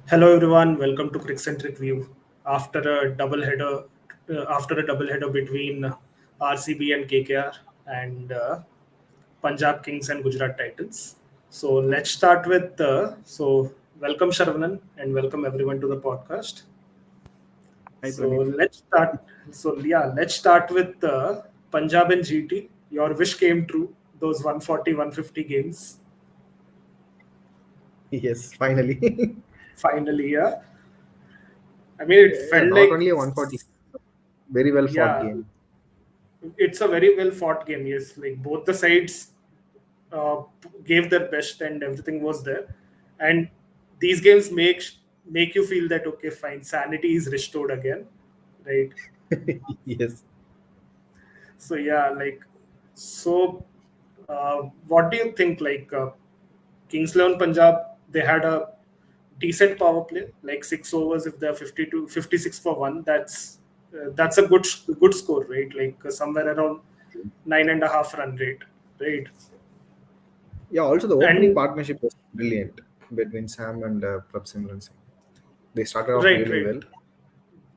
Hello everyone, welcome to Crickcentric View. After a double header, after a double header between RCB and KKR and Punjab Kings and Gujarat Titans. So let's start with welcome Sharvanan and welcome everyone to the podcast. Hi So Pranit. let's start. Let's start with Punjab and GT. Your wish came true. Those 140, 150 games Yes, finally. finally. Yeah, I mean it Yeah, felt not like only 140, very well fought yeah, game. it's a very well fought game. Yes, like both the sides uh, gave their best and everything was there. And these games make you feel that okay, fine, sanity is restored again, right? Yes. So yeah, so. What do you think? Kings 11 Punjab, they had a decent power play, like 6 overs. If they're 52, 56 for one, that's a good score, right? Somewhere around 9.5 run rate, right? Yeah, also the opening And partnership was brilliant between Sam and Prabhsimran Singh. They started off right, really right.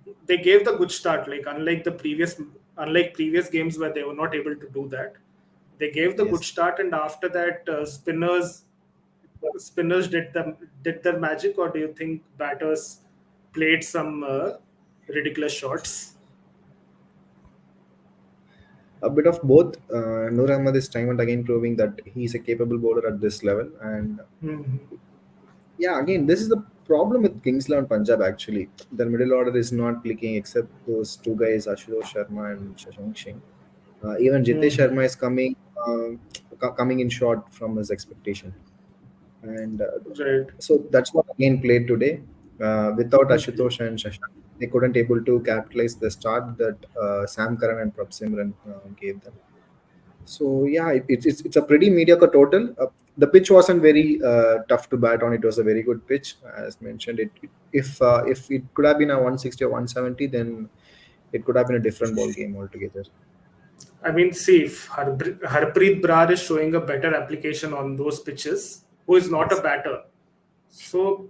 well. They gave the good start, like unlike previous games where they were not able to do that. They gave the good Yes. start, and after that, spinners did their magic, or do you think batters played some ridiculous shots? A bit of both. Noor Ahmad is time and again proving that he's a capable bowler at this level. And Hmm. yeah, again, this is the problem with Kingsland and Punjab actually. Their middle order is not clicking except those two guys, Ashutosh Sharma and Shashank Singh. Even Jitesh Hmm. Sharma is coming in short from his expectation. And Right. so that's what again played today. Without Hmm. Ashutosh and Shashank, they couldn't able to capitalize the start that Sam Curran and Prab Simran gave them. So yeah, it's a pretty mediocre total. The pitch wasn't very tough to bat on. It was a very good pitch, as mentioned. If it could have been a 160 or 170, then it could have been a different ball game altogether. I mean, see, if Harpreet Brar is showing a better application on those pitches, who is not a Yes. batter, so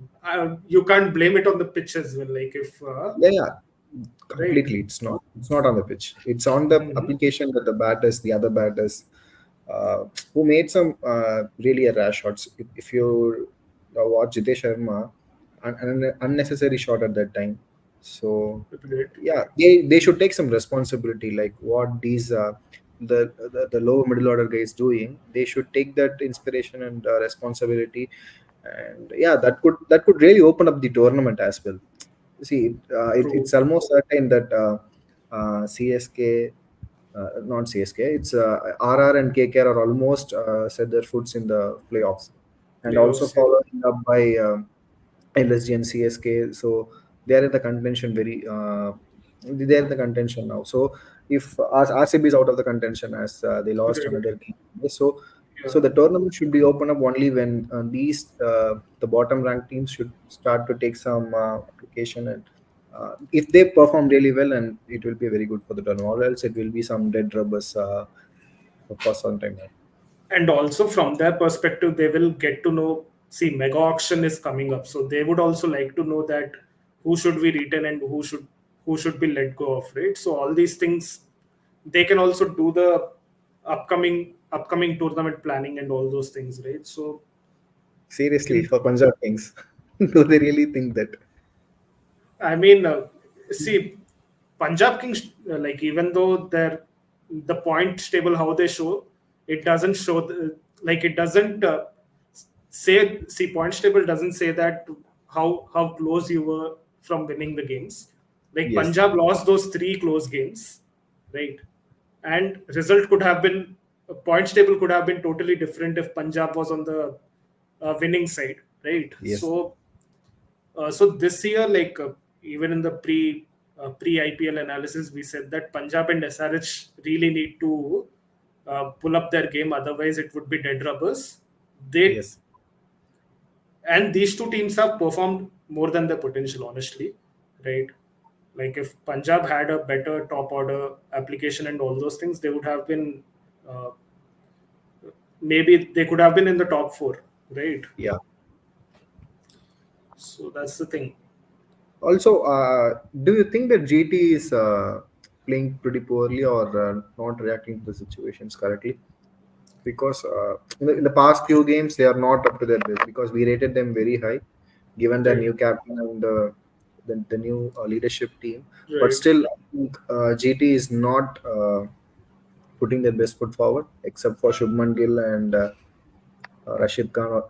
you can't blame it on the pitch as well. Like if Yeah, right. completely. It's not on the pitch. It's on the Hmm. application that the other batters, who made some really a rash shots. If you watch Jitesh Sharma, an unnecessary shot at that time. So Right. yeah, they should take some responsibility. Like what these the lower middle order guys doing, they should take that inspiration and responsibility. And yeah, that could really open up the tournament as well. See, True. it's almost certain that CSK, not CSK, it's RR and KKR are almost set their foots in the playoffs, and also Playoffs, yeah. following up by LSG and CSK. So they are in the contention they're in the contention now. So if RCB is out of the contention as they lost Right. another game, so Yeah. the tournament should be open up only when the bottom ranked teams should start to take some application, and if they perform really well, and it will be very good for the tournament, or else it will be some dead rubbers for some time now. And also from their perspective, they will get to know. See, mega auction is coming up, so they would also like to know that who should we retain and who should be let go of, right? So all these things, they can also do the upcoming tournament planning and all those things, right? So Seriously, in for Punjab Kings, do they really think that? I mean, see, Punjab Kings, even though the points table how they show, it doesn't show it doesn't say. See, points table doesn't say that how close you were from winning the games. Like Yes, Punjab lost those three close games, right? And result could have been points table could have been totally different if Punjab was on the winning side, right? yes. So this year, even in the pre IPL analysis, we said that Punjab and SRH really need to pull up their game. Otherwise, it would be dead rubbers. They Yes. and these two teams have performed more than their potential, honestly, right? Like if Punjab had a better top order application and all those things, they would have been uh, maybe they could have been in the top four, right? Yeah. So that's the thing. Also, do you think that GT is playing pretty poorly or not reacting to the situations correctly? Because in the past few games, they are not up to their best because we rated them very high, given the Right. new captain and the new leadership team. But Right. still, I think GT is not putting their best foot forward, except for Shubman Gill and Rashid Khan.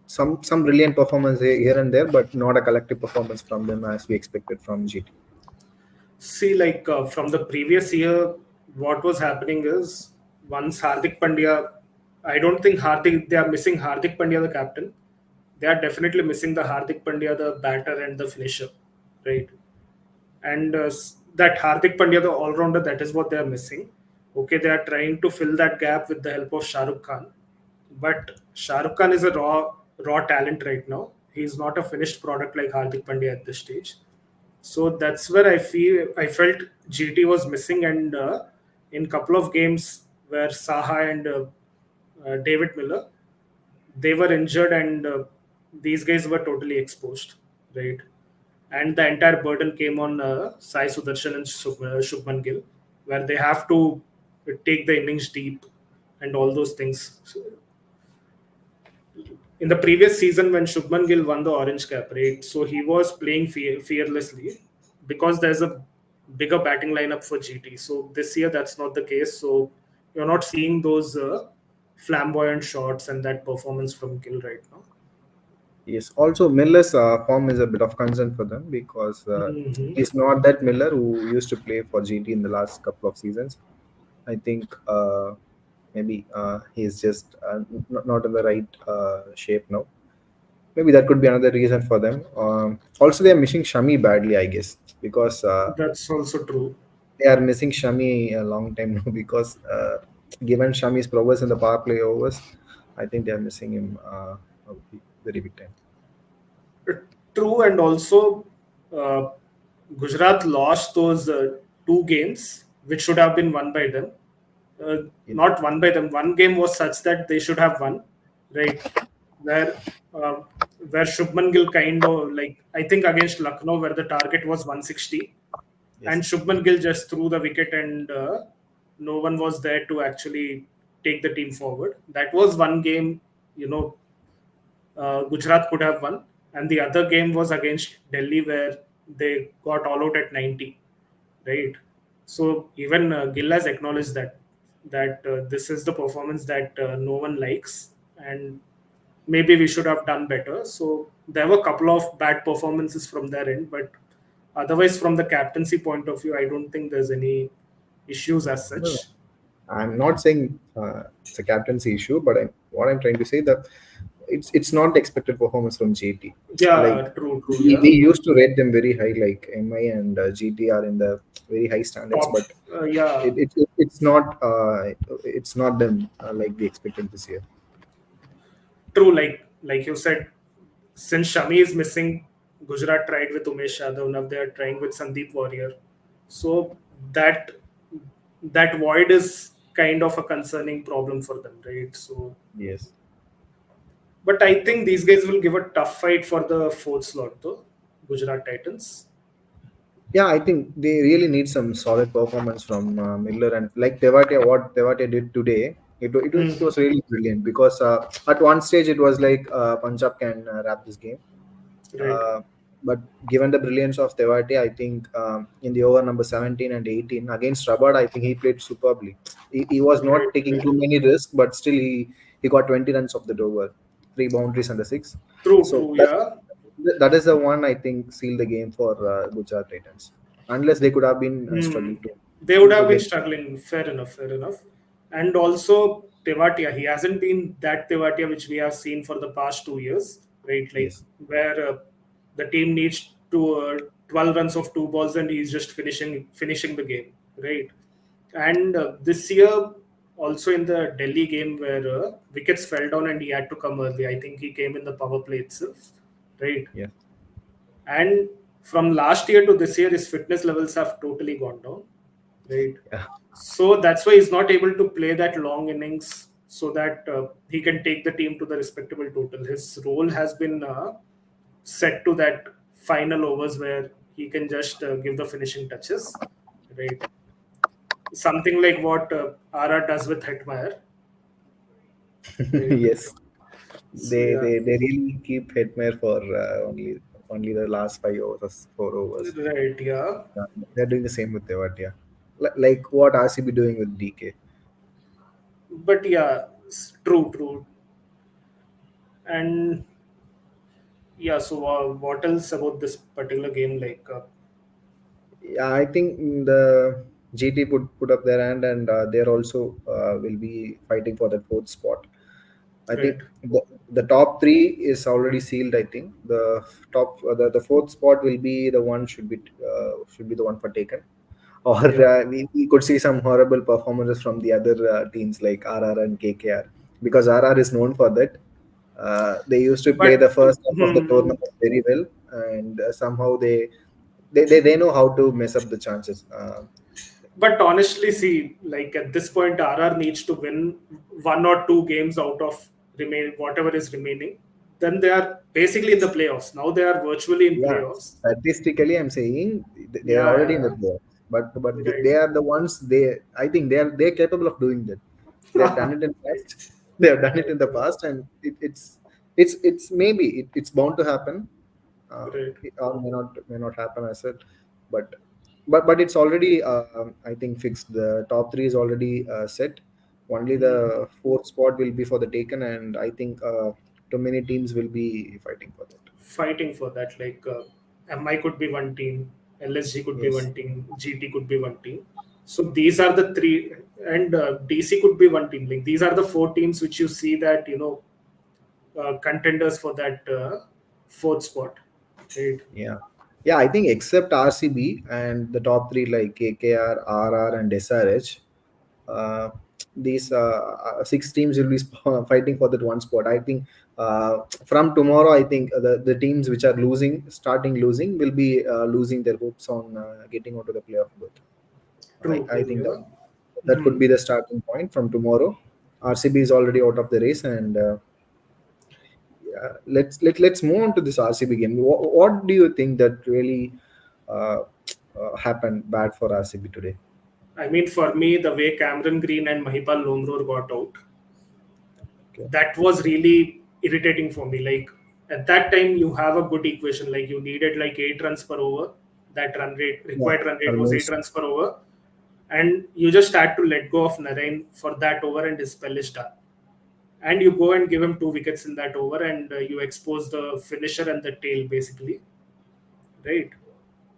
Some brilliant performance here and there, but not a collective performance from them as we expected from GT. See, like from the previous year, what was happening is once Hardik Pandya, I don't think Hardik, they are missing Hardik Pandya, the captain. They are definitely missing the Hardik Pandya, the batter and the finisher, right? And that Hardik Pandya, the all rounder, that is what they are missing. Okay, they are trying to fill that gap with the help of Shah Rukh Khan. But Shah Rukh Khan is a raw talent right now. He's not a finished product like Hardik Pandya at this stage. So that's where I felt GT was missing, and in couple of games where Saha and David Miller, they were injured, and these guys were totally exposed, right? And the entire burden came on Sai Sudarshan and Shubman Gill, where they have to take the innings deep and all those things. So, in the previous season when Shubman Gill won the orange cap, right? So he was playing fearlessly because there's a bigger batting lineup for GT. So this year that's not the case. So you're not seeing those flamboyant shots and that performance from Gill right now. Yes. Also, Miller's form is a bit of concern for them because Hmm. he's not that Miller who used to play for GT in the last couple of seasons. I think maybe he's just not in the right shape now. Maybe that could be another reason for them. Also, they are missing Shami badly, I guess, because That's also true. they are missing Shami a long time now. Because given Shami's prowess in the power play overs, I think they are missing him a very big time. True, and also uh, Gujarat lost those two games which should have been won by them. Yes. Not won by them. One game was such that they should have won, right? Where uh, where Shubman Gill kind of like I think against Lucknow where the target was 160, and Yes. Shubman Gill just threw the wicket, and no one was there to actually take the team forward. That was one game, you know, Gujarat could have won, and the other game was against Delhi where they got all out at 90, right? So even Gill has acknowledged that this is the performance that no one likes, and maybe we should have done better. So there were a couple of bad performances from their end, but otherwise, from the captaincy point of view, I don't think there's any issues as No, such. I'm not saying it's a captaincy issue, but what I'm trying to say that it's not the expected performance from GT. Yeah, Like true, true. we Yeah, used to rate them very high, like MI and GT are in the very high standards, top. but Yeah, it's not them like we expected this year. true. Like you said, since Shami is missing, Gujarat tried with Umesh Yadav. Now they are trying with Sandeep Warrior. So that that void is kind of a concerning problem for them, right? So, Yes. but I think these guys will give a tough fight for the fourth slot, though. Gujarat Titans. Yeah, I think they really need some solid performance from Miller and like Tevatia. What Tevatia did today, it Hmm. was really brilliant because at one stage it was like Punjab can wrap this game. Right, Uh, but given the brilliance of Tewati, I think in the over number 17 and 18 against Rabat, I think he played superbly. He was right, not taking right. too many risks, but still he got 20 runs off the over, three boundaries and a six. True, So true. Yeah. that is the one I think sealed the game for Gujarat Titans. Unless they could have been Hmm. struggling They would to have been get. struggling. Fair enough. Fair enough. And also Tevatia, he hasn't been that Tevatia which we have seen for the past 2 years, right? Like Yes. where the team needs to 12 runs of two balls and he's just finishing the game, right? And this year, also in the Delhi game where wickets fell down and he had to come early, I think he came in the power play itself, right? Yeah. And from last year to this year, his fitness levels have totally gone down, right? Yeah. So that's why he's not able to play that long innings so that he can take the team to the respectable total. His role has been set to that final overs where he can just give the finishing touches, right? Something like what RR does with Hetmeyer, right? Yes, So yeah, they really keep Hetmer for only the last 5 overs, 4 overs. right, yeah. Uh, they're doing the same with Tewatia, like what RCB doing with DK. But yeah, true, true. And yeah, so what else about this particular game? Like, Yeah, I think the GT put up their hand, and they're also will be fighting for the fourth spot. I right, think the top three is already sealed. I think the top the fourth spot will be the one should be the one for taken, or yeah. we could see some horrible performances from the other teams like RR and KKR, because RR is known for that. They used to play But the first half of the hmm, tournament very well, and somehow they know how to mess up the chances. but honestly, see, like at this point, RR needs to win one or two games out of remain whatever is remaining. Then they are basically in the playoffs. Now they are virtually in Yeah, playoffs. statistically, I'm saying they are already in the Yeah, playoffs, but yeah, they right. are the ones I think they're capable of doing that. They have done it in past. They have done it Right, in the past, and it's maybe it's bound to happen, right. or may not happen as well, but but it's already I think fixed. The top three is already set. Only Mhm. the fourth spot will be for the taken, and I think too many teams will be fighting for that. Fighting for that. Like MI could be one team, LSG could be Yes. one team, GT could be one team. So these are the three, and DC could be one team. Like these are the four teams which you see that contenders for that fourth spot, right? Yeah. Yeah, I think except RCB and the top three like KKR, RR, and SRH, uh, these six teams will be fighting for that one spot. I think from tomorrow, I think the teams which are starting losing, will be losing their hopes on getting onto the playoff berth. True, I true. think Yeah. that could Hmm. be the starting point from tomorrow. RCB is already out of the race, and yeah, let's move on to this RCB game. What do you think that really uh, happened bad for RCB today? I mean, for me, the way Cameron Green and Mahipal Lomror got out, Okay. that was really irritating for me. Like at that time, you have a good equation. Like you needed like 8 runs per over. That Yeah, required run rate was eight almost. runs per over, and you just had to let go of Narain for that over, and his spell is done. And you go and give him 2 wickets in that over, and you expose the finisher and the tail basically, right?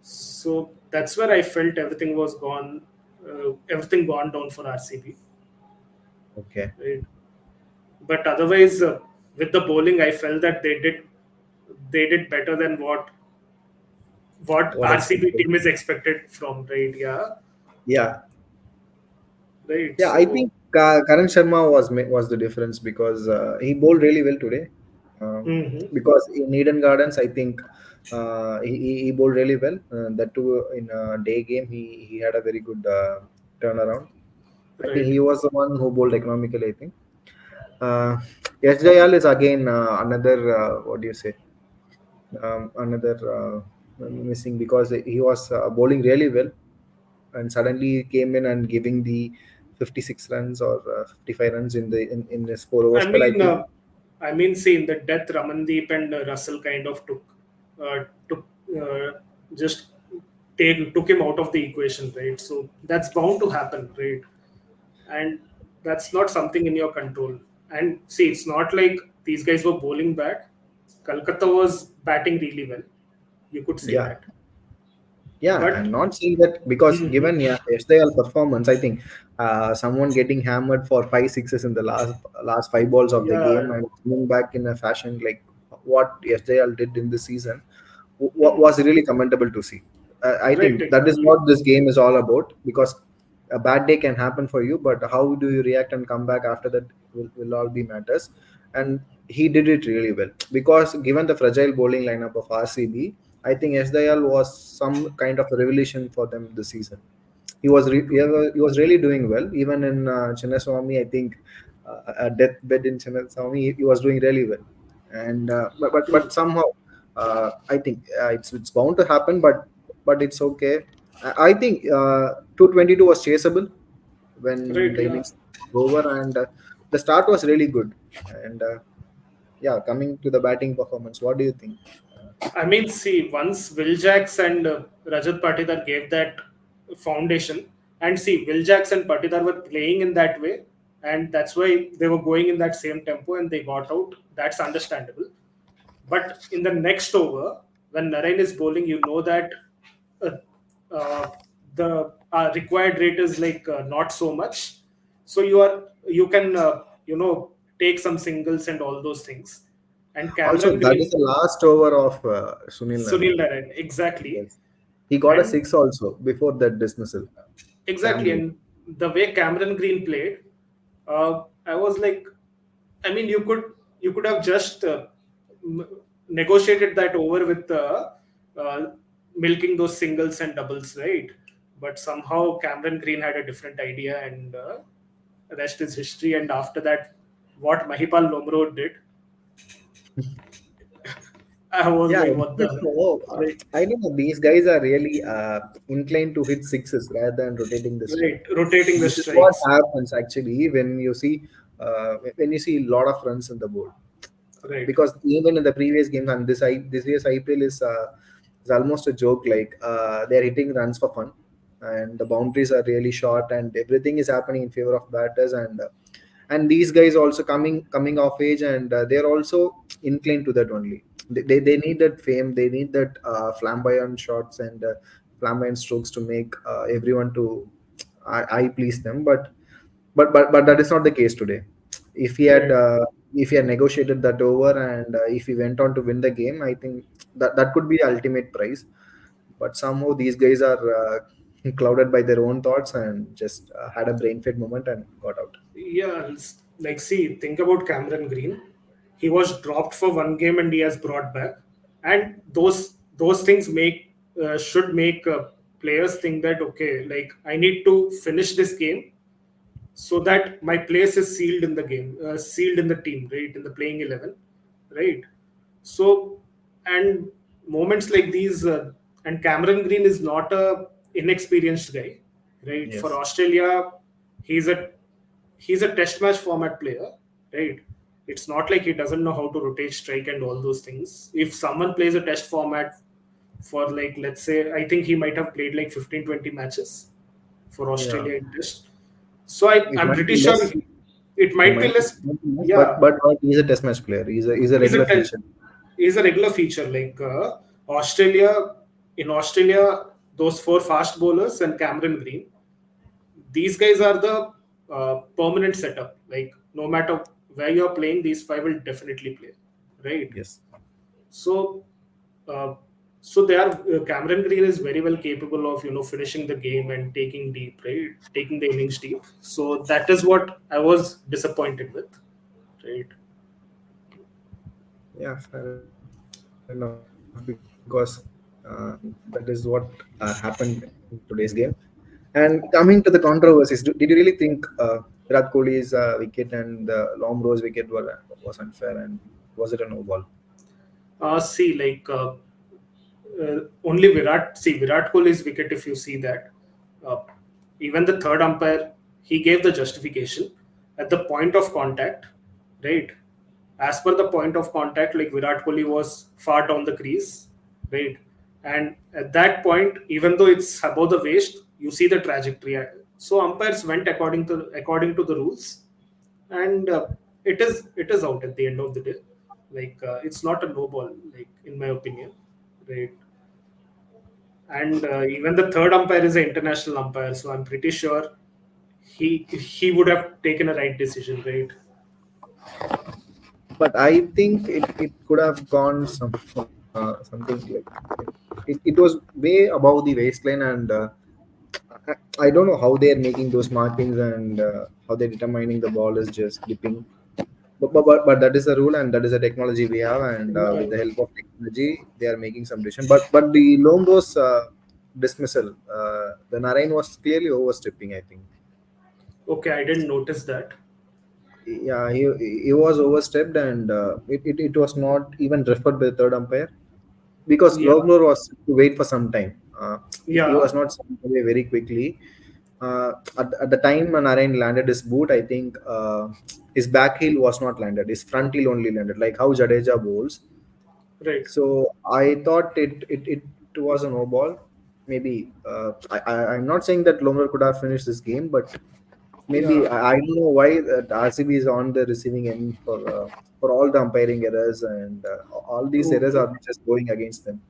So that's where I felt everything was gone, everything gone down for RCB, Okay. right? But otherwise, with the bowling, I felt that they did better than what What RCB expected? team is expected from, right? Yeah, Yeah, right. yeah. I So, think Karan Sharma was the difference, because he bowled really well today. hmm, Because in Eden Gardens, I think he bowled really well. That too in a day game, he had a very good turnaround. I think right. he was the one who bowled economically, I think. Uh, SJL is again another, what do you say? Another missing, because he was bowling really well, and suddenly he came in and giving the 56 runs or 55 runs in his 4 over I spell. I mean, think, see in the death, Ramandeep and Russell kind of took just took him out of the equation, right? So that's bound to happen, right? And that's not something in your control. And see, it's not like these guys were bowling bad. Kolkata was batting really well. You could say yeah, that. yeah, But I'm not saying that, because Mhm. given, yeah, SJL performance, I think someone getting hammered for 5 sixes in the last 5 balls of the game, Yeah, and coming back in a fashion like what SJL did in this season, Mhm. was really commendable to see. I Right, think that is exactly. what this game is all about, because a bad day can happen for you, but how do you react and come back after that will all be matters. And he did it really well, because given the fragile bowling lineup of RCB, I think SDL was some kind of a revelation for them this season. He was really doing well, even in Chinnaswamy. I think a deathbed in Chinnaswamy, he was doing really well, and but True. somehow. I think it's bound to happen, but it's okay. I think 222 was chaseable when Right, the yeah. innings was over, and the start was really good. And yeah, coming to the batting performance, what do you think? I mean, see, once Will Jacks and Rajat Patidar gave that foundation, and see, Will Jacks and Patidar were playing in that way, and that's why they were going in that same tempo and they got out. That's understandable. But in the next over, when Narain is bowling, you know that uh, uh, the required rate is like not so much. So you can take some singles and all those things. And Also, Cameron that is Green, the last over of Sunil Sunil Narine. Narain, exactly. Yes, he got a And six also before that dismissal. Cam exactly, Green. and the way Cameron Green played, I was like, I mean, you could have just m- negotiated that over with uh, milking those singles and doubles, right? But somehow Cameron Green had a different idea, and rest is history. And after that, what Mahipal Lomro did, I was Yeah, like, I what don't the, know. like, I don't know. These guys are really inclined to hit sixes rather than rotating the strike. right, rotating the This is what strikes, happens actually when you see a lot of runs in the board. right, Because even in the previous games, and this year's IPL is almost a joke. Like they're hitting runs for fun, and the boundaries are really short, and everything is happening in favor of batters. And these guys also coming of age, and they're also inclined to that only. They need that fame, they need that flamboyant shots and flamboyant strokes to make everyone to I please them. But that is not the case today. If he had right. uh, if he had negotiated that over, and if he went on to win the game, I think that could be the ultimate prize. But somehow these guys are clouded by their own thoughts and just had a brain fade moment and got out. Yeah, like see, think about Cameron Green. He was dropped for one game and he has brought back, and those things should make players think that okay, like I need to finish this game so that my place is sealed in the game, sealed in the team, right, in the playing 11, right. So, and moments like these, and Cameron Green is not a inexperienced guy, right? For Yes. Australia, he's a he's a test match format player, right? It's not like he doesn't know how to rotate strike and all those things. If someone plays a test format for like let's say, I think he might have played like 15-20 matches for Yeah. Australia in test. So It I'm might pretty be sure less. it He might be might be less. less, Yeah, but he's a test match player. He's a he's a regular te- feature. he's a regular feature. Like Australia, in Australia, those four fast bowlers and Cameron Green, these guys are the permanent setup. Like no matter where you're playing, these five will definitely play, right? Yes. So, uh, so they are Cameron Green is very well capable of finishing the game and taking deep, right? Taking the innings deep. So that is what I was disappointed with, right? Yeah, fair enough. Because that is what happened in today's game. And coming to the controversies, did you really think Virat Kohli's wicket and Lomro's wicket was unfair, and was it a no ball? See, like only Virat Kohli's wicket. If you see that, uh, even the third umpire, he gave the justification at the point of contact, right? As per the point of contact, like Virat Kohli was far down the crease, right? And at that point, even though it's above the waist, you see the trajectory. So umpires went according to the rules, and it is out at the end of the day. Like it's not a no ball, like in my opinion, right? And even the third umpire is an international umpire, so I'm pretty sure he would have taken a right decision, right? But I think it could have gone something like it was way above the waistline, and I don't know how they're making those markings, and how they're determining the ball is just dipping. But that is the rule, and that is the technology we have, and with the help of technology they are making some decision. But the Lombo's dismissal, the Narain was clearly overstepping, I think. Okay, I didn't notice that. Yeah, he was overstepped, and it was not even referred by the third umpire. because Yeah, Lognor was to wait for some time. He yeah, was not sent away very quickly. At the time Narayan landed his boot, I think his back heel was not landed. His front heel only landed, like how Jadeja bowls. right. So I thought it was a no ball. Maybe I'm not saying that Longer could have finished this game, but maybe Yeah, I don't know why that RCB is on the receiving end for all the umpiring errors, and all these true, errors true. are just going against them.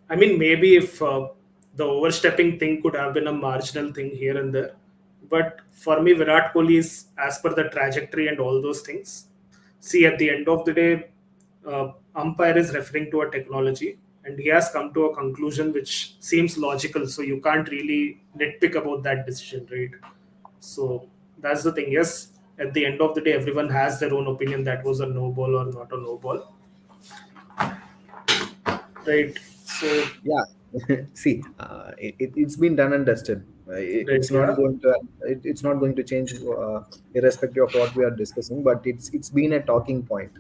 I mean, maybe if the overstepping thing could have been a marginal thing here and there, but for me, Virat Kohli is as per the trajectory and all those things. See, at the end of the day, umpire is referring to a technology, and he has come to a conclusion which seems logical. So you can't really nitpick about that decision, right? So that's the thing. Yes, at the end of the day, everyone has their own opinion that was a no ball or not a no ball, right? So, Yeah, see, it's been done and dusted. right, It's not yeah, going to it's not going to change irrespective of what we are discussing. But it's been a talking point.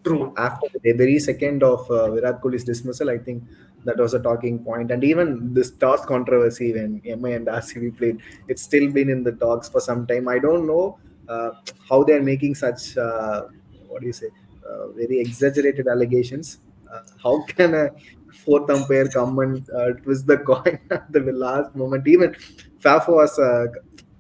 true. After the very second of Virat Kohli's dismissal, I think that was a talking point. And even this toss controversy when MI and RCB played, it's still been in the talks for some time. I don't know how they're making such what do you say very exaggerated allegations. How can a fourth umpire come and twist the coin at the last moment? Even Faf was.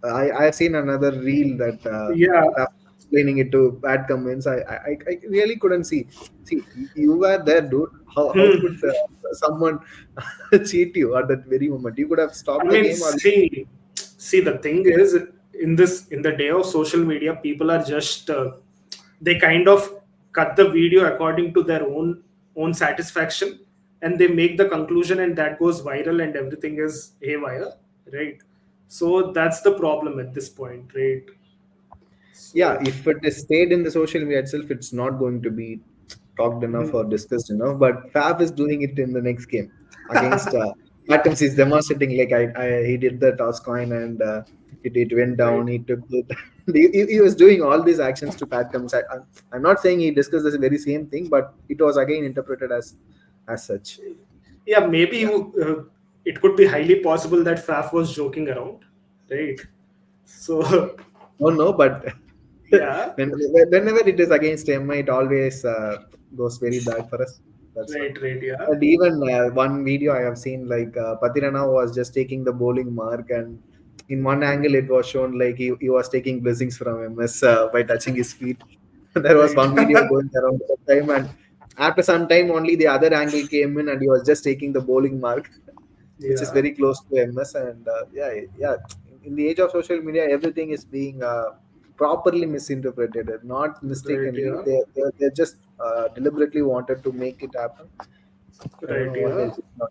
I have seen another reel that Yeah. Faf explaining it to Pat Cummins. I really couldn't see. See, you were there, dude. How could Hmm. someone cheat you at that very moment? You could have I stopped the mean, game, or see, the thing is, in the day of social media, people are just they kind of cut the video according to their own satisfaction, and they make the conclusion, and that goes viral, and everything is haywire, right? So that's the problem at this point, right? yeah, So, if it is stayed in the social media itself, it's not going to be talked enough hmm. or discussed enough. But Fab is doing it in the next game against Atoms. He's demonstrating like he did the toss coin, and it went Right? down. He took it. He was doing all these actions to Pat Cummins. I'm not saying he discussed the very same thing, but it was again interpreted as such. Yeah, maybe Yeah. it could be highly possible that Faf was joking around, right? So, No, no, but yeah, whenever it is against MI, it always goes very bad for us. That's why. right, yeah, And even one video I have seen, like Patirana was just taking the bowling mark, and in one angle it was shown like he was taking blessings from MS by touching his feet. There was right, one video going around at that time, and after some time only the other angle came in, and he was just taking the bowling mark, which is yeah, very close to MS. And yeah, yeah, in the age of social media, everything is being properly misinterpreted, and not right, mistakenly. yeah, They just deliberately wanted to make it happen. I don't right, know why yeah. it's not.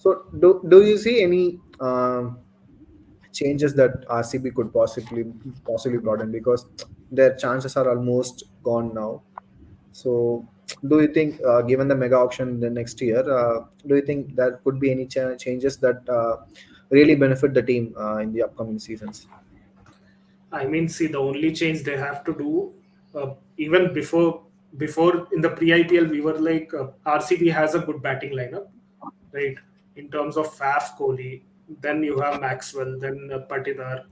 So, do you see any changes that RCB could possibly brought in, because their chances are almost gone now? So, do you think, given the mega auction the next year, do you think there could be any changes that really benefit the team in the upcoming seasons? I mean, see, the only change they have to do, even before in the pre-IPL, we were like RCB has a good batting lineup, right? In terms of Faf, Kohli, then you have Maxwell, then Patidar,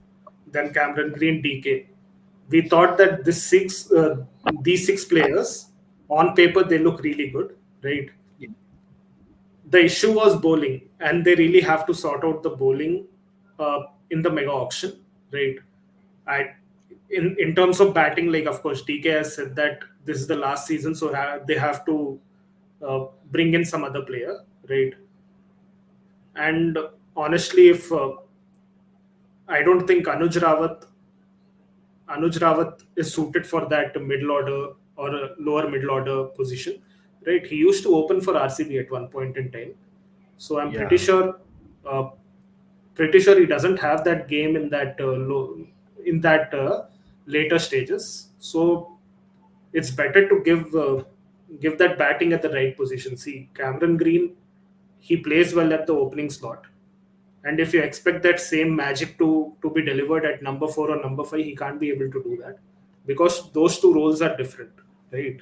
then Cameron Green, DK. We thought that these six players on paper they look really good, right? Yeah. The issue was bowling, and they really have to sort out the bowling in the mega auction, right? I, in terms of batting, like of course DK has said that this is the last season, so they have to bring in some other player, right? And honestly, if I don't think Anuj Rawat is suited for that middle order or a lower middle order position, right? He used to open for RCB at one point in time, so I'm Yeah. uh, pretty sure he doesn't have that game in that in that later stages. So it's better to give that batting at the right position. See, Cameron Green, he plays well at the opening slot, and if you expect that same magic to be delivered at number four or number five, he can't be able to do that because those two roles are different, right?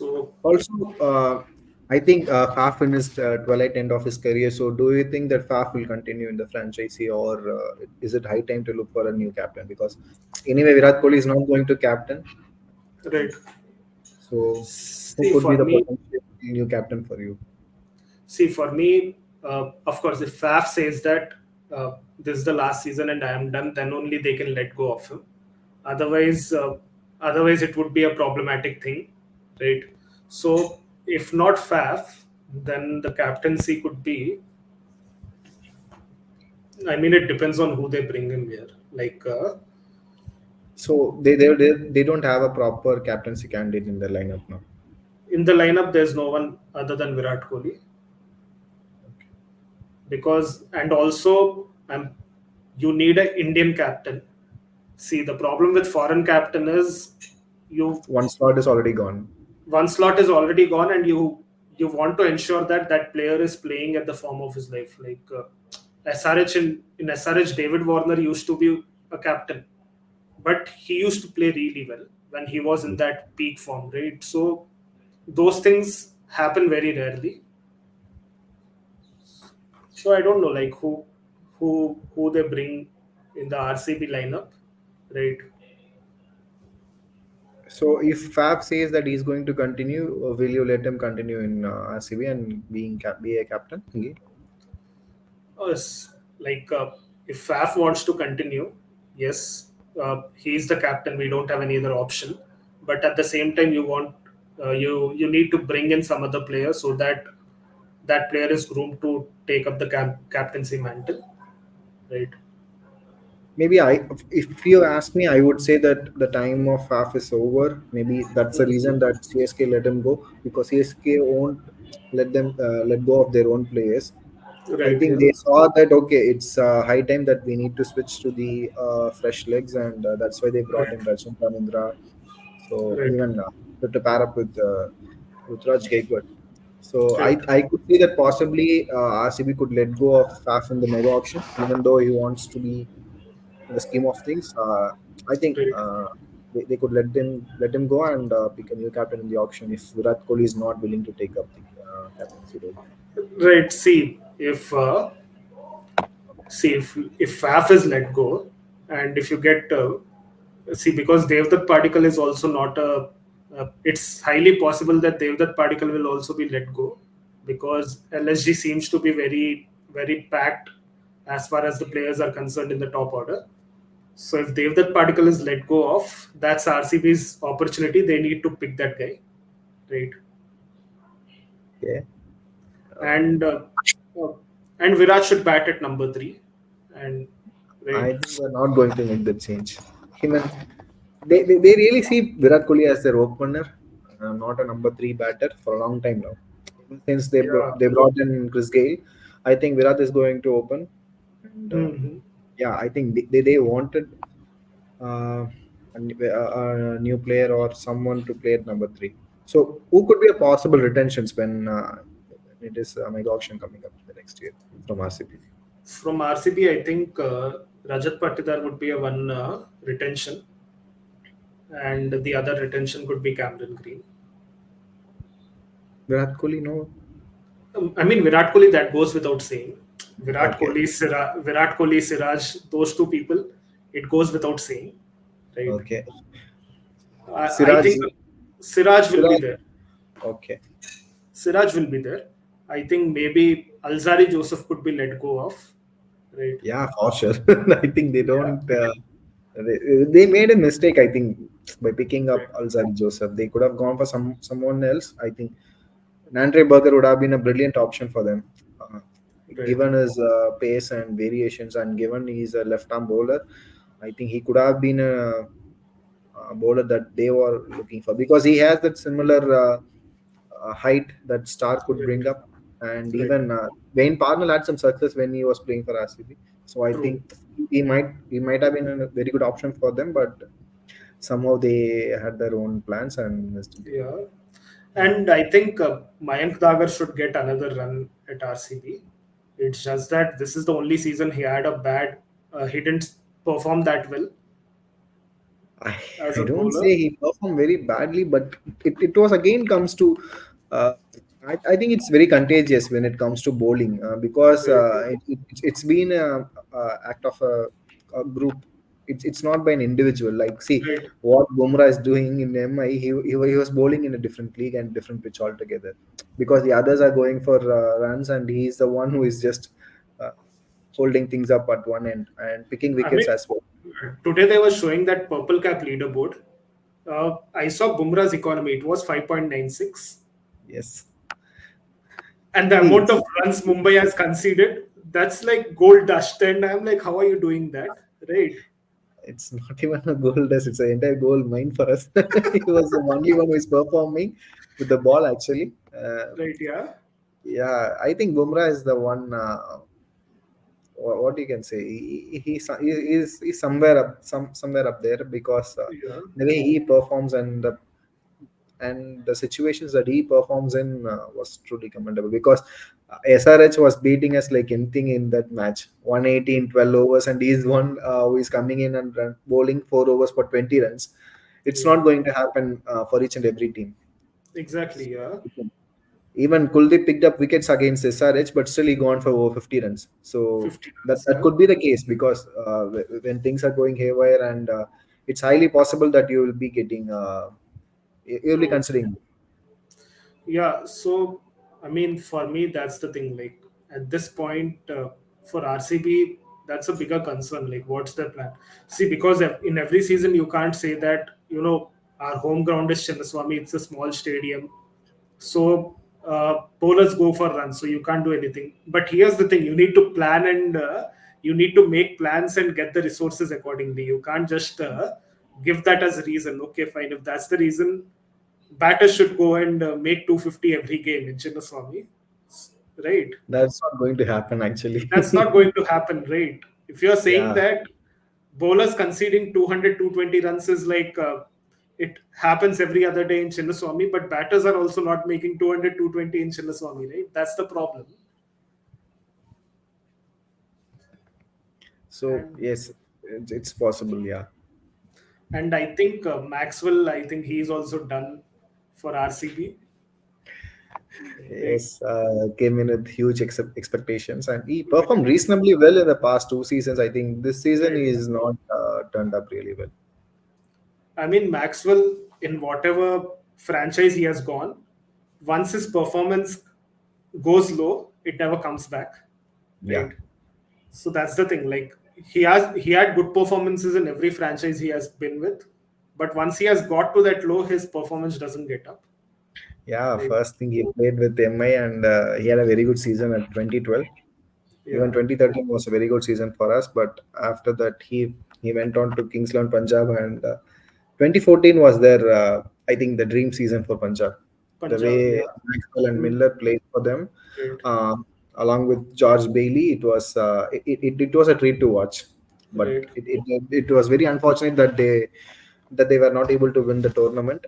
So Also, I think Faf finished twilight end of his career. So, do you think that Faf will continue in the franchise, or is it high time to look for a new captain? Because anyway, Virat Kohli is not going to captain. right. So, who See could be for the me, potential new captain for you? See for me, of course, if Faf says that this is the last season and I am done, then only they can let go of him. Otherwise, otherwise it would be a problematic thing, right? So if not Faf, then the captaincy could be. I mean, it depends on who they bring in here. Like So, they don't have a proper captaincy candidate in the lineup now. in the lineup, there's no one other than Virat Kohli because, and also, you need an Indian captain. See, the problem with foreign captain is you One slot is already gone. one slot is already gone, and you want to ensure that that player is playing at the form of his life. Like SRH in SRH, David Warner used to be a captain, but he used to play really well when he was in that peak form, right? So those things happen very rarely. So I don't know, like who they bring in the RCB lineup, right? So, if Faf says that he's going to continue, will you let him continue in RCB and be a captain? Okay. Us like if Faf wants to continue, yes, he's the captain. We don't have any other option. But at the same time, you need to bring in some other player so that that player is groomed to take up the captaincy mantle, right? Maybe if you ask me, I would say that the time of Faf is over. Maybe that's the reason that CSK let him go, because CSK won't let go of their own players. I Right. think Yeah. they saw that okay, it's high time that we need to switch to the fresh legs, and that's why they brought Right. in Rajat Ravindra. So Right. even to pair up with Rutraj Gaikwad. So Right. I could see that possibly RCB could let go of Faf in the mega auction, even though he wants to be in the scheme of things. I think Right. they could let him go and pick a new captain in the auction if Virat Kohli is not willing to take up the captaincy role. Right. See if Faf is let go, and if you get see because Devdutt Padikkal is also not a. It's highly possible that Devdutt Padikkal will also be let go because LSG seems to be very packed as far as the players are concerned in the top order. So if Devdutt Padikkal is let go of, that's RCB's opportunity. They need to pick that guy, right? Okay. And uh, and Virat should bat at number three, and right, I think they're not going to make the change. Him and they really see Virat Kohli as their opener, not a number three batter for a long time now. Ever since yeah. they brought in Chris Gale, I think Virat is going to open. And Hmm. yeah, I think they wanted uh, a new player or someone to play at number three. So who could be a possible retentions when it is a mega auction coming up the next year from RCB? From RCB, I think Rajat Patidar would be a one retention, and the other retention could be Cameron Green. Virat Kohli, no. I mean, Virat Kohli, that goes without saying. Okay. Virat Kohli, Siraj, those two people, it goes without saying, right? Okay. I Siraj, think Siraj will be Siraj. there. Okay. Siraj will be there. I think maybe Alzari Joseph could be let go of, right? Yeah, for sure. I think they Yeah, don't. They made a mistake. I think by picking right, up Alzari Joseph, they could have gone for someone else. I think Andre Berger would have been a brilliant option for them, uh, right. given his pace and variations, and given he's a left-arm bowler. I think he could have been a bowler that they were looking for because he has that similar height that Star could Right, bring up, and right. even Wayne Parnell had some success when he was playing for RCB. So I True. think he might have been a very good option for them, but somehow they had their own plans and missed it. Yeah. And I think Mayank Dagar should get another run at RCB. It's just that this is the only season he had a bad, he didn't perform that well. I, as I a don't bowler? say he performed very badly, but it was again comes to. Uh, I think it's very contagious when it comes to bowling because Right, it's been a act of a group. It's not by an individual. Like, see right. what Bumrah is doing in MI. He was bowling in a different league and different pitch altogether because the others are going for runs and he's the one who is just uh, holding things up at one end and picking I mean, wickets as well. today they were showing that purple cap leaderboard. I saw Bumrah's economy. It was 5.96. Yes. And the See, amount of runs Mumbai has conceded, that's like gold dust. And I'm like, how are you doing that? Right, it's not even a goal dust, it's an entire goal mine for us. He was the only one who is performing with the ball actually. right, yeah, Yeah, I think Bumrah is the one. What you can say, he's somewhere up, somewhere up there because yeah, the way he performs and the situations that he performs in was truly commendable because SRH was beating us like anything in that match. 180 in 12 overs, and he's one who is coming in and bowling 4 overs for 20 runs. It's yeah. not going to happen for each and every team. Exactly, yeah. Even Kuldeep picked up wickets against SRH, but still he gone for over 50 runs. So 50 that, runs, that yeah. could be the case because when things are going haywire, and it's highly possible that you will be getting, you'll be True. considering. Yeah, so I mean, for me, that's the thing. Like at this point, for RCB, that's a bigger concern. Like, what's their plan? See, because in every season, you can't say that our home ground is Chinnaswamy. It's a small stadium, so bowlers go for runs. So you can't do anything. But here's the thing: you need to plan and you need to make plans and get the resources accordingly. You can't just give that as a reason. Okay, fine. If that's the reason, batters should go and make 250 every game in Chinnaswamy, right? That's not going to happen That's not actually. going to happen, right? If you're saying Yeah, that bowlers conceding 200, 220 runs is like it happens every other day in Chinnaswamy, but batters are also not making 200, 220 in Chinnaswamy, right? That's the problem. so And yes, it's possible. Yeah, and I think Maxwell, I think he's also done for RCB, right? yes, came in with huge expectations, and he performed Right, reasonably well in the past 2 seasons. I think this season he right. is not turned up really well. I mean, Maxwell, in whatever franchise he has gone, once his performance goes low, it never comes back, Yeah. right? So that's the thing. Like he had good performances in every franchise he has been with, but once he has got to that low, his performance doesn't get up, Yeah, right? first thing he played with MI and he had a very good season at 2012. Even Yeah, 2013 was a very good season for us, but after that he went on to Kings XI Punjab, and 2014 was their I think the dream season for Punjab. The Punjab. way Yeah, Maxwell I and mean, Miller played for them, right, uh, along with George Bailey, it was a treat to watch. But right. it was very unfortunate that they were not able to win the tournament.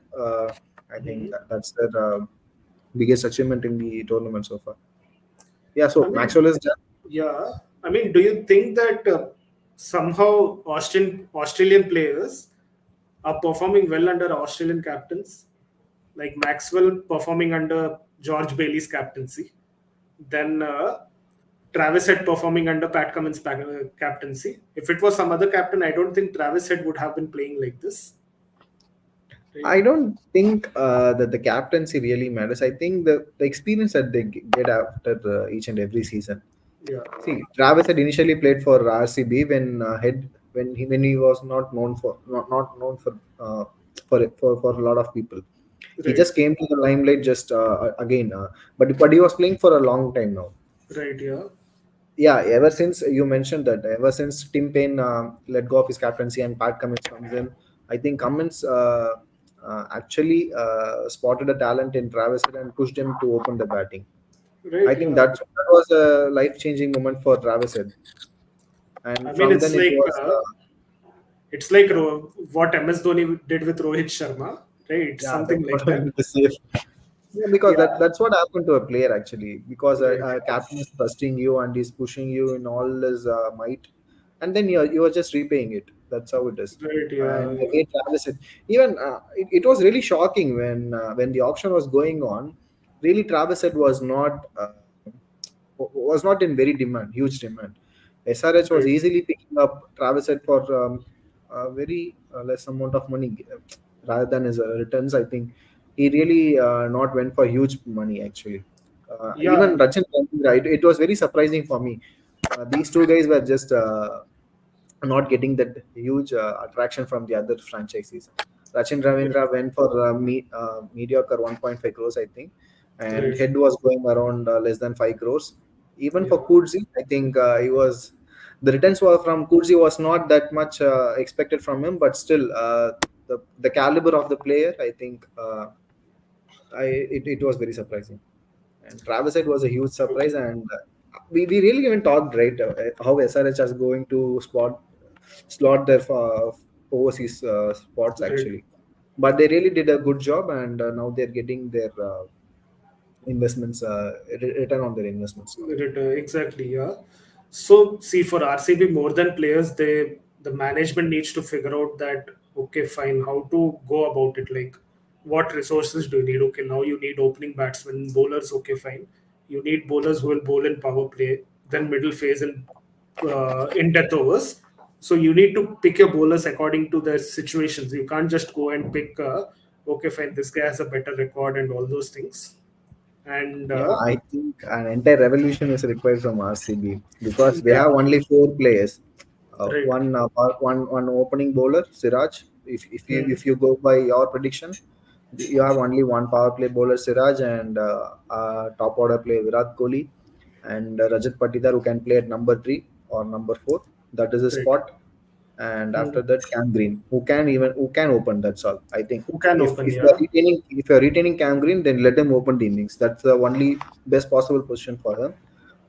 I think Mhm. that's their biggest achievement in the tournament so far. Yeah, I so mean, Maxwell is done. yeah. I mean, do you think that somehow Australian players are performing well under Australian captains, like Maxwell performing under George Bailey's captaincy, then Travis Head performing under Pat Cummins' captaincy? If it was some other captain, I don't think Travis Head would have been playing like this, right? I don't think that the captaincy really matters. I think the experience that they get after each and every season. Yeah, See, Travis had initially played for RCB when he was not known for not known for a lot of people. He right, just came to the limelight just again, but he was playing for a long time now. right, yeah, Yeah, ever since you mentioned that, ever since Tim Payne let go of his captaincy and Pat Cummins comes in, I think Cummins actually spotted a talent in Travis Head and pushed him to open the batting. I right, think yeah. that was a life changing moment for Travis Head, I and mean, from then it was it's like what MS Dhoni did with Rohit Sharma, right? yeah, Something that's what like I that. meant to say. Yeah, because Yeah, that's what happened to a player actually. Because right. a captain is trusting you and he's pushing you in all his might, and then you're just repaying it. That's how it is. Right, And yeah, the way Travis said, even it was really shocking when the auction was going on. Really, Travis said was not in very demand, huge demand. SRH was right. easily picking up Travis said for a very less amount of money rather than his returns. I think he really not went for huge money actually. Yeah, Even Rachin, right? It was very surprising for me. These two guys were just not getting that huge attraction from the other franchises. Rachin yeah, Ravindra went for mediocre 1.5 crores, I think, and right, Head was going around less than 5 crores. Even yeah, for Kudzi, I think he was the returns were from Kudzi was not that much expected from him, but still the caliber of the player, I think it was very surprising. And Travis Head was a huge okay, surprise, and we really haven't talked right how SRH is going to slot their overseas spots right. actually, but they really did a good job, and now they're getting their investments return on their investments now. Exactly, yeah. So see, for RCB, more than players, the management needs to figure out that okay, fine, how to go about it. Like, what resources do you need? Okay, now you need opening batsmen, bowlers. Okay, fine. You need bowlers who will bowl in power play, then middle phase and in death overs. So you need to pick your bowlers according to their situations. You can't just go and pick. Okay, fine. This guy has a better record and all those things. And Yeah, I think an entire revolution is required from RCB because they yeah, have only four players. right. One opening bowler, Siraj. Hmm. If you go by your prediction, you have only one power play bowler, Siraj, and top order player Virat Kohli, and Rajat Patidar who can play at number three or number four. That is his Right. spot. And Hmm. after that, Cam Green, who can open. That's all. I think Who can if open, if you are yeah. retaining Cam Green, then let him open the innings. That's the only best possible position for him.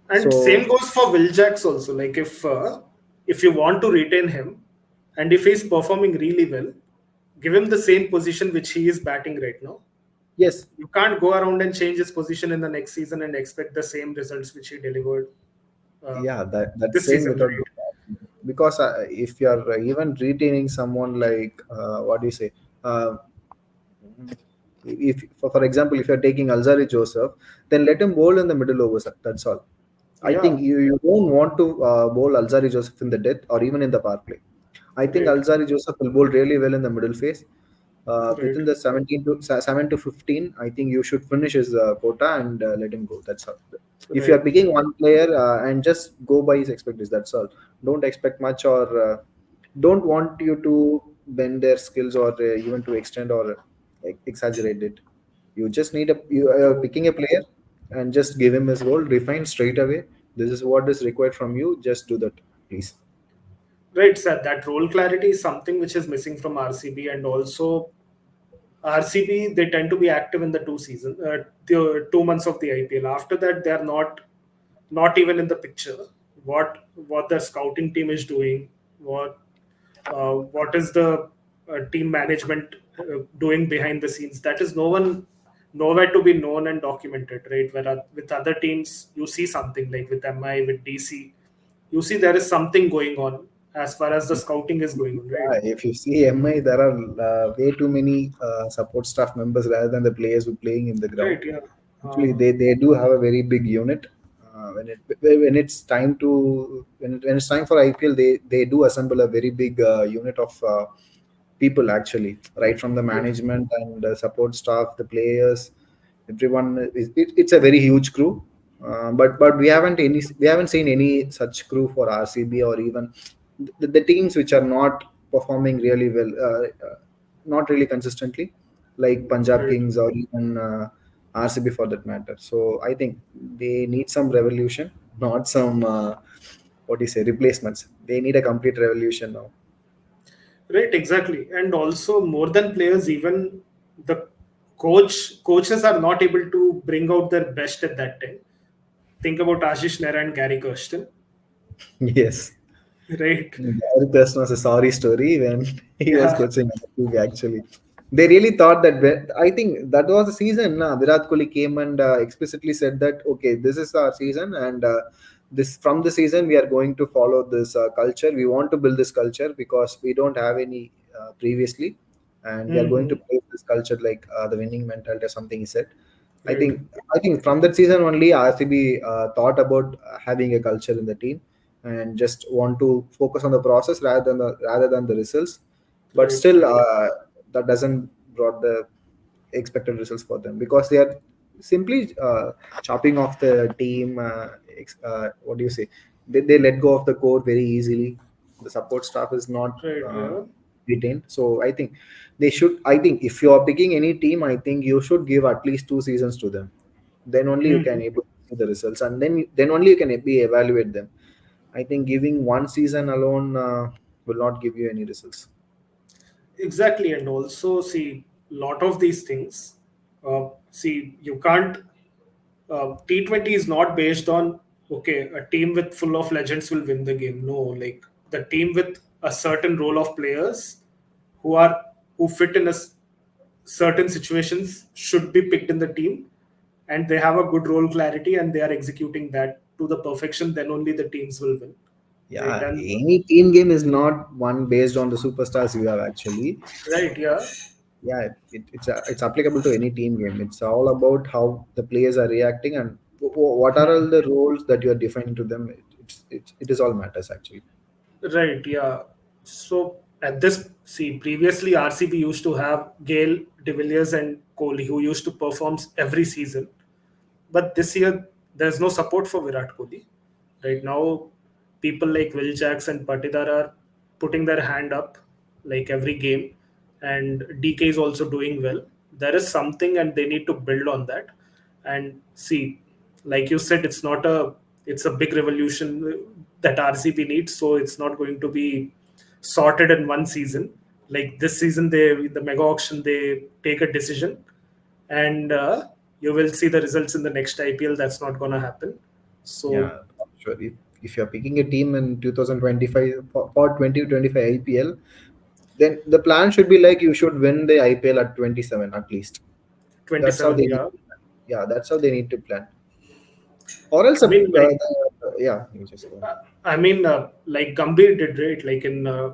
And So same goes for Will Jacks also. Like if you want to retain him, and if he's performing really well, give him the same position which he is batting right now. yes, You can't go around and change his position in the next season and expect the same results which he delivered uh, yeah, that's this saying season, without right? because if you are even retaining someone like what do you say? Uh, if for example, if you're taking Alzari Joseph, then let him bowl in the middle overs. That's all. I Yeah, think you don't want to bowl Alzari Joseph in the death or even in the power play. I think right, Alzari Joseph will bowl really well in the middle phase. right, Within the 7 to 15, I think you should finish his quota and let him go. That's all. If you are right. picking one player and just go by his expectations, that's all. Don't expect much or don't want you to bend their skills or even to extend or exaggerate it. You just need you are True. picking a player and just give him his role, refine straight away. This is what is required from you. Just do that, please. Right, sir. That role clarity is something which is missing from RCB, and also RCB, they tend to be active in the the 2 months of the IPL. After that, they are not even in the picture. What the scouting team is doing, what is the team management doing behind the scenes? That is nowhere to be known and documented, right? With other teams, you see something like with MI, with DC, you see there is something going on as far as the scouting is going on, right? Yeah, if you see MI, there are way too many support staff members rather than the players who playing in the ground. Right, yeah. Actually, they do have a very big unit. When it's time to when it's time for IPL, they do assemble a very big unit of people actually, right from the Right. management and support staff, the players, everyone. It's a very huge crew. But we haven't seen any such crew for RCB or even the teams which are not performing really well, not really consistently, like Punjab Right. Kings or even RCB for that matter. So I think they need some revolution, not some what do you say replacements. They need a complete revolution now. Right, exactly. And also more than players, even the coaches are not able to bring out their best at that time. Think about Ashish Nehra and Gary Kirsten, Yes. right? Gary Thurston was a sorry story when he was Yeah, coaching league actually. They really thought that I think that was the season. Virat Kohli came and explicitly said that okay, this is our season, and this from the season we are going to follow this culture. We want to build this culture because we don't have any previously, and we are going to Mm-hmm. build this culture like the winning mentality or something he said. I Right. think I think from that season only RCB thought about having a culture in the team and just want to focus on the process rather than the results. But Right. still, Right. that doesn't brought the expected results for them because they are simply chopping off the team. What do you say? They let go of the core very easily. The support staff is not Right. Yeah. retained. So I think they should. I think if you are picking any team, I think you should give at least 2 seasons to them. Then only you can Mm-hmm. able to see the results, and then only you can be evaluate them. I think giving 1 season alone will not give you any results. Exactly, and also see lot of these things. See, you can't. T20 is not based on okay, a team with full of legends will win the game. No, like the team with a certain role of players who are who fit in certain situations should be picked in the team, and they have a good role clarity and they are executing that to the perfection. Then only the teams will win, right? Yeah, And any team game is not one based on the superstars you have actually. right, yeah, Yeah, it's applicable to any team game. It's all about how the players are reacting and what are all the roles that you are defining to them. It is all matters actually. right, yeah. So at this, see, previously RCB used to have Gale, De Villiers, and Kohli, who used to perform every season. But this year, there's no support for Virat Kohli. Right now, people like Will Jacks and Patidar are putting their hand up like every game, and DK is also doing well. There is something, and they need to build on that. And see, like you said, it's a big revolution that RCB needs, so it's not going to be sorted in one season. Like this season, they in the mega auction they take a decision, and you will see the results in the next IPL. That's not going to happen. So Yeah, sure. If you're picking a team in 2025 for 2025 IPL, then the plan should be like you should win the IPL at 27 at least. That's how 27, they need yeah. to plan. Yeah, that's how they need to plan. Or else, I mean, like, yeah, you just go on. like Gambhir did, right? Like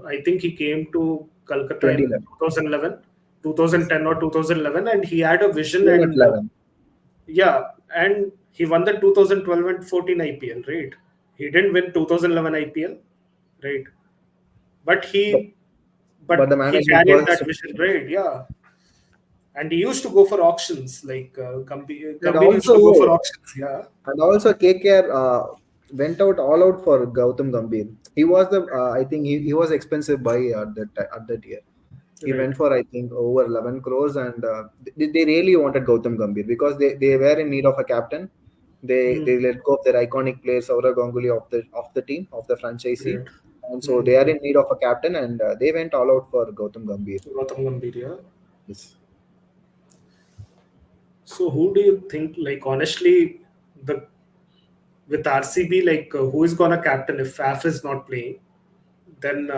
I think he came to Kolkata in 2011. 2011, Yes. 2010 or 2011, and he had a vision, Even at and 11. yeah, and he won the 2012 and 14 IPL, right? He didn't win 2011 IPL, right? But But, he, but but the he management carried was that vision, right? Yeah, and he used to go for auctions, like and Gambhir used to go for also auctions, yeah, KKR went out all out for Gautam Gambhir. He was the I think he was expensive buy at that year. He right. went for I think over 11 crores, and they really wanted Gautam Gambhir because they were in need of a captain. They Hmm. let go of their iconic player Saurav Ganguly of the team of the franchisee, Right. and so they are Hmm. in need of a captain, and they went all out for Gautam Gambhir. Gautam Gambhir, yeah. Yes. So who do you think, like honestly, the with RCB, like who is gonna captain if Faf is not playing? Then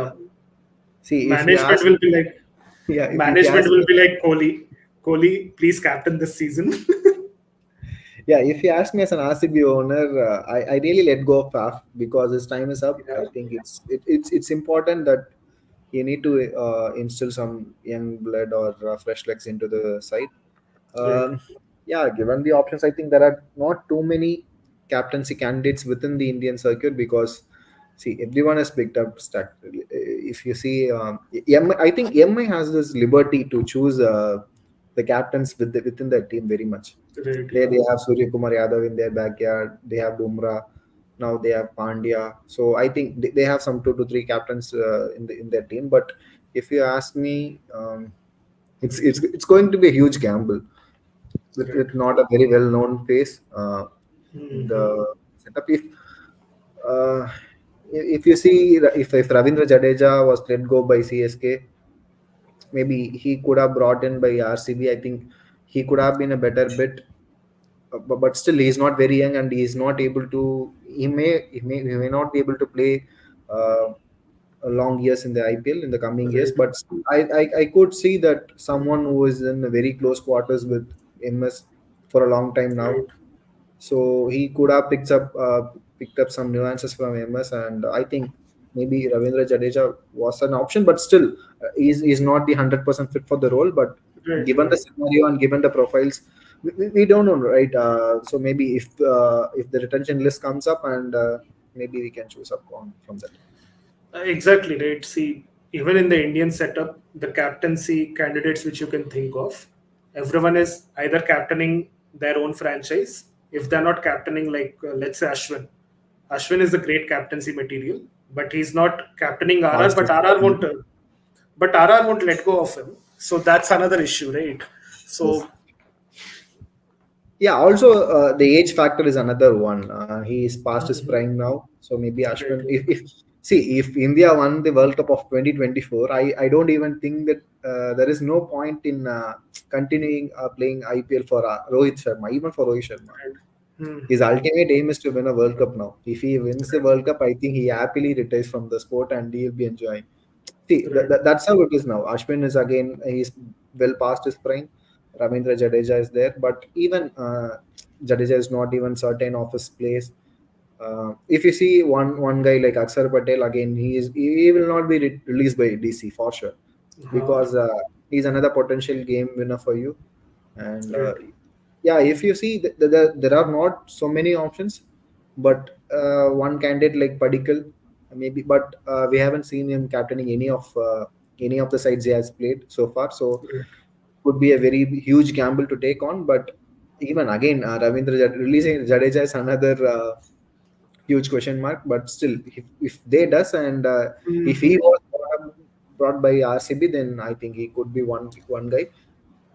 See, if you management ask, will be like yeah, if you management ask will me, be like Kohli, please captain this season. yeah, if you ask me as an RCB owner, I really let go of Faf because his time is up. I Yeah, think it's important that you need to instill some young blood or fresh legs into the side. right, Um, yeah, given the options, I think there are not too many captaincy candidates within the Indian circuit because see everyone has picked up stack. If you see, I think MI has this liberty to choose the captains within their team very much. right, They yeah, have Surya Kumar Yadav in their backyard. They have Bumrah. Now they have Pandya. So I think they have some 2 to 3 captains in their team. But if you ask me, it's going to be a huge gamble right. with not a very well known face in Hmm. the setup. Uh, if you see if Ravindra Jadeja was let go by CSK, maybe he could have brought in by RCB. I think he could have been a better bit, but still he's not very young and he's not able to. He may not be able to play a long years in the IPL in the coming years. Right, But still, I could see that someone who is in a very close quarters with MS for a long time now, right, so he could have picked up some nuances from MS, and I think maybe Ravindra Jadeja was an option, but still, he's not the 100% fit for the role. But Right, given the right. scenario and given the profiles, we don't know, right? So maybe if the retention list comes up, and maybe we can choose up on from that. Exactly, right. See, even in the Indian setup, the captaincy candidates which you can think of, everyone is either captaining their own franchise. If they're not captaining, like let's say Ashwin, Ashwin is a great captaincy material, but he's not captaining RR. Past But is RR won't. But RR won't let go of him. So that's another issue, right? yes. So Yeah, also the age factor is another one. He is past his Mhm. prime now, so maybe Right, Ashwin. right, If see if India won the World Cup of 2024, I don't even think that there is no point in continuing playing IPL for Rohit Sharma, even for Rohit Sharma. right. His Mhm. ultimate aim is to win a World Cup now. If he wins the World Cup, I think he happily retires from the sport and he'll be enjoying. See, Right. that's how it is now. Ashwin is again, he's well past his prime. Ravindra Jadeja is there, but even Jadeja is not even certain of his place. If you see one guy like Akshar Patel, again, he will not be released by DC for sure, Uh, because he's another potential game winner for you. And right. yeah, if you see, there are not so many options, but one candidate like Padikal, maybe, but we haven't seen him captaining any of the sides he has played so far. So Right. would be a very huge gamble to take on. But even again, releasing Jadeja is another huge question mark. But still, if they does, and if he Mhm. was brought by RCB, then I think he could be one guy.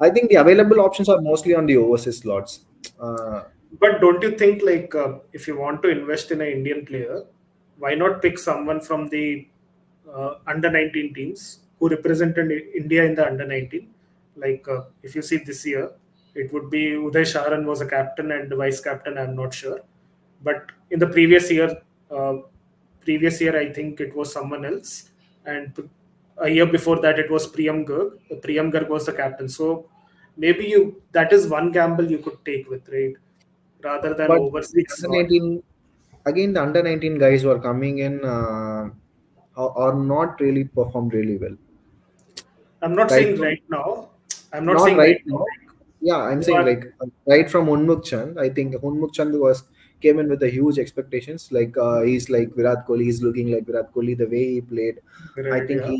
I think the available options are mostly on the overseas slots. Uh, But don't you think, like, if you want to invest in an Indian player, why not pick someone from the under 19 teams who represented India in the under 19? Like, if you see this year, it would be Uday Sharan was a captain and vice captain. I'm not sure, but in the uh, previous year I think it was someone else, and a year before that it was Priyam Garg. Priyam Garg was the captain. So maybe you that is one gamble you could take with, right, rather than but the overseas under slot. 19, again, the under 19 guys who are coming in are not really performed really well. I'm not Right saying from right now. I'm not Not saying right right now. now. Yeah, I'm Who saying are like right from Unmukh Chand. I think Unmukh Chand was came in with a huge expectations. Like he's like Virat Kohli. He's looking like Virat Kohli. The way he played, I right? think Yeah,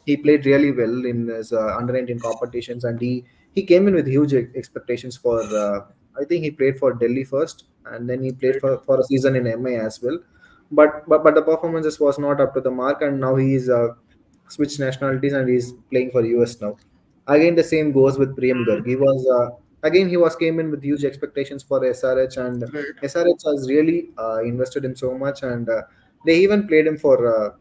he played really well in his under 19 competitions, and he came in with huge expectations for. I think he played for Delhi first, and then he played right. for a season in MI as well. But the performances was not up to the mark, and now he's switched nationalities and he's playing for US now. Again, the same goes with Priyam Garg. He was again he was came in with huge expectations for SRH, and Right, SRH has really invested him so much, and they even played him for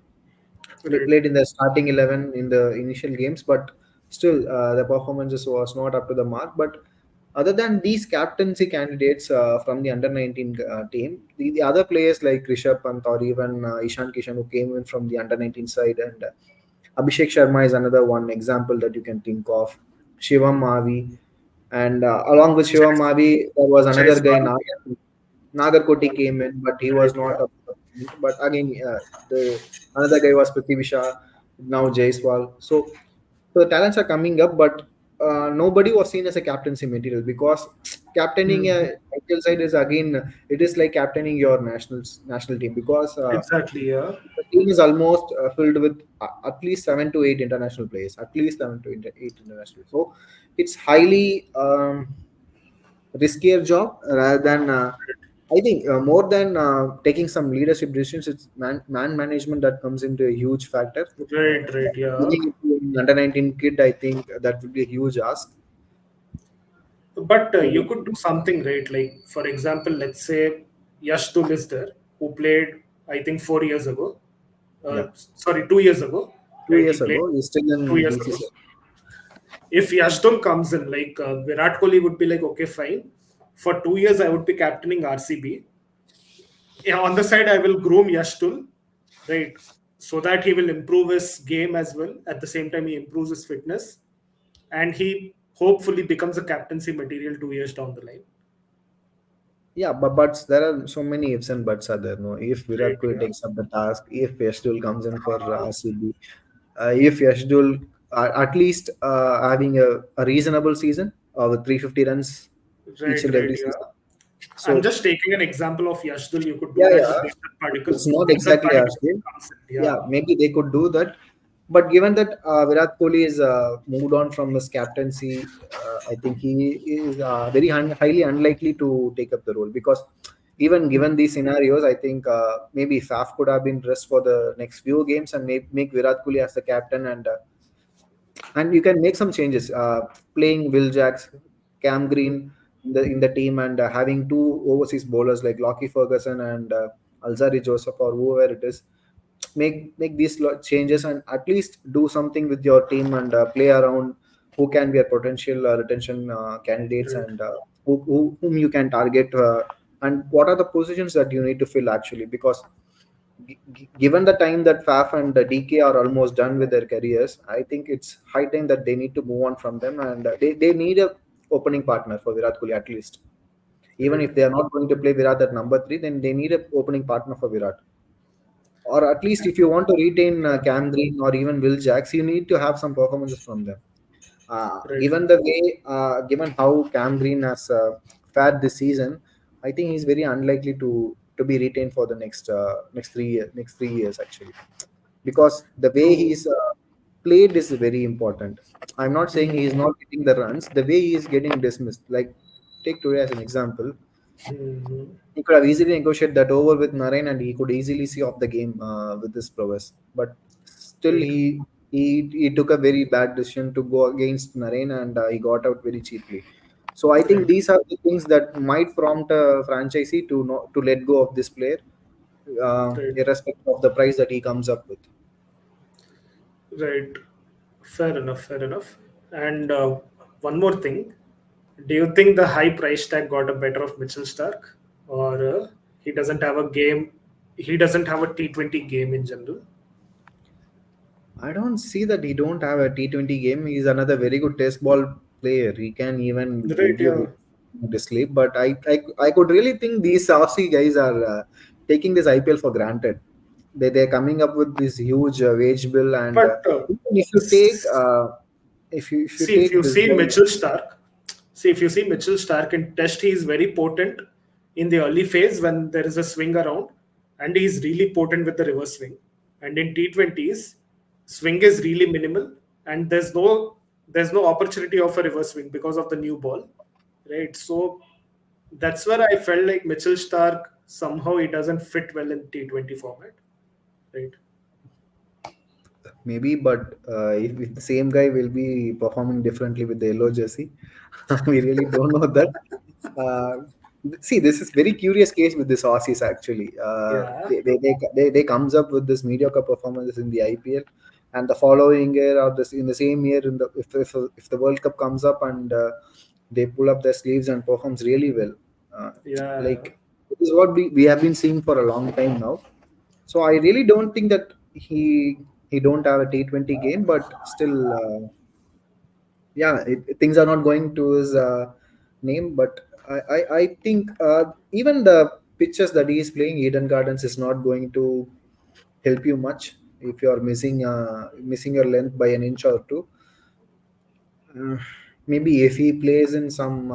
right. played in the starting 11 in the initial games, but still the performances was not up to the mark. But other than these captaincy candidates from the under 19 team, the other players like Rishabh Pant or even Ishan Kishan, who came in from the under 19 side, and Abhishek Sharma is another one example that you can think of. Shivam Mavi, and along with Shivam Mavi, there was another guy, Jaiswal. Nagarkoti came in, but he Right, was yeah. not up. But again, the another guy was Prithvi Shah, now Jaiswal. So the talents are coming up, but nobody was seen as a captaincy material, because captaining Mhm. a IPL side is again, it is like captaining your national team, because Exactly, yeah. the team is almost filled with at least 7 to 8 international players, at least 8 international. So it's highly riskier job rather than. I think more than taking some leadership decisions, it's man management that comes into a huge factor. Right, right, yeah. Bringing it to an under 19 kid, I think that would be a huge ask. But you So could do something, right? Like, for example, let's say Yash Dul is there, who played, I think, 4 years ago. yeah, Sorry, 2 years ago, two right? He years played ago, he's still two in years ago. BCCI. If Yashdol comes in, like Virat Kohli would be like, okay, fine. For 2 years, I would be captaining RCB. Yeah, on the side, I will groom Yashdol, right? So that he will improve his game as well. At the same time, he improves his fitness, and he hopefully becomes a captaincy material 2 years down the line. Yeah, but there are so many ifs and buts are there. No, if Right, Virat Kohli yeah. takes up the task, if Yashdul comes in for RCB, if Yashdul at least having a reasonable season with 350 runs each Right, and right, every yeah. season. I'm So just taking an example of Yashdul. You could do yeah, that with yeah, it's not Dixon exactly Padikkal RCB. comes in. Yeah, Yeah, maybe they could do that. But given that Virat Kohli is moved on from his captaincy, I think he is very highly unlikely to take up the role because even given these scenarios, I think maybe Faf could have been dressed for the next few games and make Virat Kohli as the captain and you can make some changes. Playing Will Jacks, Cam Green in the team, and having two overseas bowlers like Lockie Ferguson and Alzari Joseph or whoever it is. Make these changes and at least do something with your team and play around who can be a potential retention candidates right, and whom you can target and what are the positions that you need to fill actually because given the time that Faf and DK are almost done with their careers, I think it's high time that they need to move on from them and they need a opening partner for Virat Kohli at least. Even right, if they are not going to play Virat at number three, then they need a opening partner for Virat. Or at least if you want to retain yeah, Cam Green or even Will Jacks, you need to have some performances from them. right, Given the way, given how Cam Green has fared this season, I think he's very unlikely to be retained for the next 3 years actually, because the way true. he's played is very important. I'm not saying Hmm. he's not getting the runs. The way he is getting dismissed, like take today as an example, Hmm. he could have easily negotiated that over with Narain and he could easily see off the game with this prowess. But still, Right, he took a very bad decision to go against Narain and he got out very cheaply. So I think right, these are the things that might prompt a franchisee to let go of this player, right, irrespective of the price that he comes up with. right. Fair enough, fair enough. And one more thing. Do you think the high price tag got a better of Mitchell Stark? Or he doesn't have a game? He doesn't have a T20 game in general? I don't see that he don't have a T20 game. He's another very good test ball player. He can even Right, give yeah. you to sleep. But I could really think these Aussie guys are taking this IPL for granted. They're coming up with this huge wage bill, and But even if you take if you see, if take you this see guy, Mitchell Stark, see if you see Mitchell Stark in Test, he is very potent in the early phase when there is a swing around, and he's really potent with the reverse swing. And in T20s, swing is really minimal, and there's no opportunity of a reverse swing because of the new ball, right? So that's where I felt like Mitchell Stark somehow he doesn't fit well in T20 format, right? maybe, but if the same guy will be performing differently with the yellow jersey, we really don't know that. Uh, See, this is very curious case with this Aussies actually. Yeah, They comes up with this mediocre performances in the IPL, and the following year or this in the same year, in the if the World Cup comes up and they pull up their sleeves and performs really well, uh, yeah. like this is what we have been seeing for a long time now. So I really don't think that he don't have a T20 game, but still, yeah, things are not going to his name. But I think even the pitches that he is playing, Eden Gardens, is not going to help you much if you are missing your length by an inch or two. Uh, Maybe if he plays in some,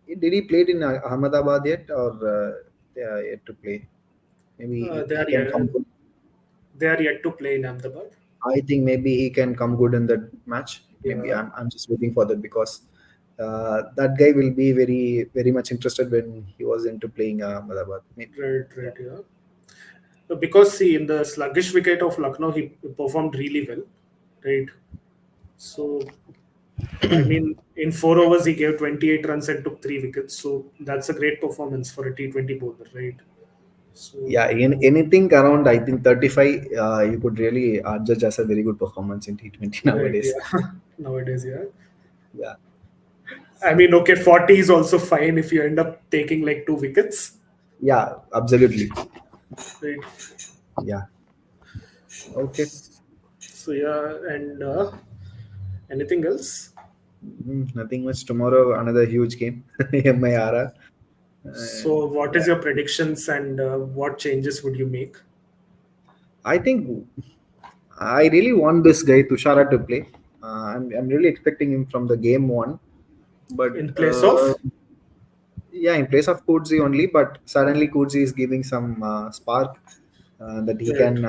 did he played in Ahmedabad yet or they are yet to play? Maybe They he are can yet, come good. they are yet to play in Ahmedabad. I think maybe he can come good in that match. Maybe Yeah, I'm just waiting for that because that guy will be very much interested when he was into playing Ahmedabad. Maybe. right, Yeah. right, yeah. Because see, in the sluggish wicket of Lucknow, he performed really well, right? So, I mean, in 4 overs, he gave 28 runs and took 3 wickets. So that's a great performance for a T20 bowler, right? So, Yeah, anything around I think 35, you could really judge as a very good performance in T20 right, nowadays. yeah. Nowadays, yeah. Yeah, I mean, okay, 40 is also fine if you end up taking like 2 wickets, yeah, absolutely. right? Yeah. Okay. So, yeah, and anything else? Nothing much. Tomorrow, another huge game. MIRR. So, what is Yeah, your predictions and what changes would you make I think I really want this guy Tushara to play. I'm really expecting him from the game one, but in place of? yeah, in place of Kudzi only. But suddenly Kudzi is giving some spark that he Right, can.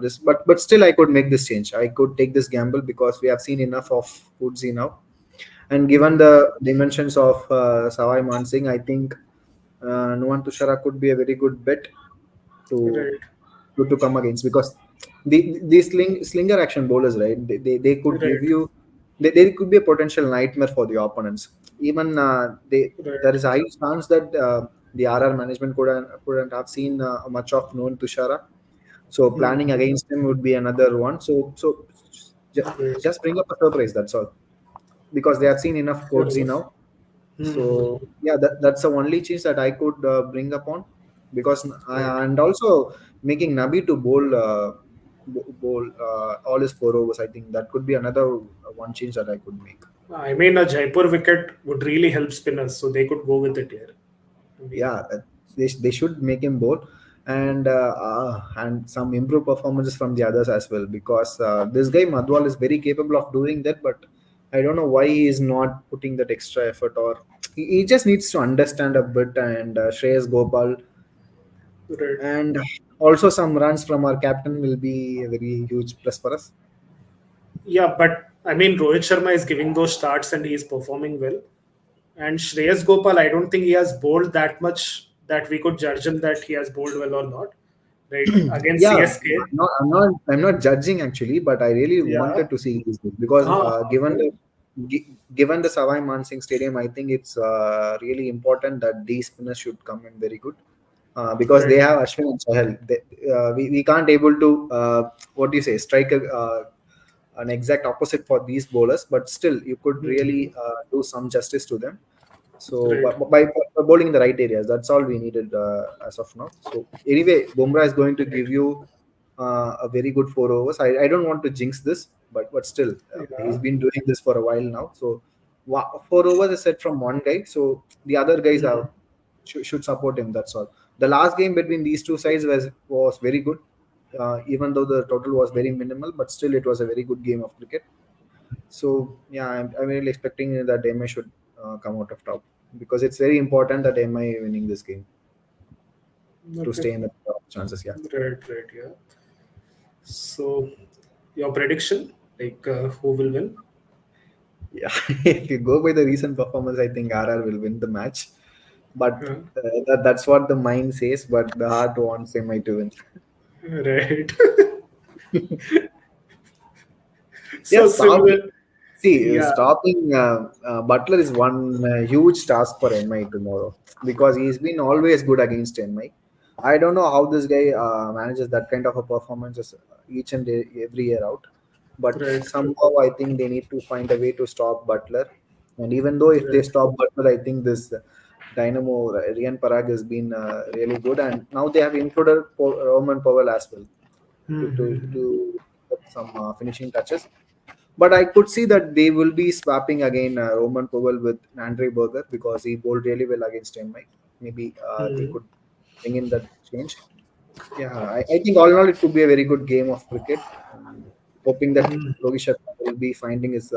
This, but still, I could make this change. I could take this gamble because we have seen enough of Kudzi now. And given hmm, the dimensions of Savai Mansingh, I think Nuwan Tushara could be a very good bet to right, to come against because these slinger action bowlers, right? They could give right, you they could be a potential nightmare for the opponents. Even there right, is a high chance that the RR management couldn't have seen much of known Tushara. So planning hmm, against him would be another one. So right, just bring up a surprise. That's all because they have seen enough fair codes enough. now. Hmm, So yeah, that's the only change that I could bring upon because right. and also making Nabi to bowl all his four overs. I think that could be another one change that I could make. I mean, a Jaipur wicket would really help spinners, so they could go with it here. I mean, Yeah, they should make him bowl and some improved performances from the others as well because this guy Madwal is very capable of doing that, but I don't know why he is not putting that extra effort or he just needs to understand a bit and Shreyas Gopal right. and also some runs from our captain will be a very huge plus for us. Yeah, but I mean, Rohit Sharma is giving those starts and he's performing well. And Shreyas Gopal, I don't think he has bowled that much that we could judge him that he has bowled well or not. Right? Against Yeah, CSK. I'm not judging actually, but I really Yeah. wanted to see this game because Okay. given the Savai Mansingh Stadium, I think it's really important that these spinners should come in very good because they Right. have Ashwin and Chahal. We can't able to what do you say strike an exact opposite for these bowlers, but still you could Hmm. really do some justice to them. So Right. by bowling in the right areas, that's all we needed as of now. So anyway, Bumrah is going to Right. give you a very good four overs. I don't want to jinx this, but still, he's Yeah. been doing this for a while now. So four overs is set from one guy, so the other guys Hmm. should support him. That's all. The last game between these two sides was very good. Even though the total was very minimal, but still it was a very good game of cricket. So yeah, I'm really expecting that MI should come out of top because it's very important that MI winning this game to Okay. stay in the top chances. Yeah, Right. Right. Yeah. So, your prediction, like who will win? yeah. If you go by the recent performance, I think RR will win the match. But Yeah. that's what the mind says, but the heart wants MI to win. Right. Yeah, So similar. Yeah. stopping Butler is one huge task for MI tomorrow because he's been always good against MI. I don't know how this guy manages that kind of a performances each and every year out, but Right. somehow I think they need to find a way to stop Butler. And even though if they Right. stop Butler, I think this Dynamo Rian Parag has been really good, and now they have included Roman Powell as well Hmm. to put some finishing touches. But I could see that they will be swapping again Roman Powell with Andre Berger because he bowled really well against him. Right? Maybe they Hmm. could bring in that change. Yeah, I think all in all it could be a very good game of cricket. Hoping that Hmm. Rohit Sharma will be finding his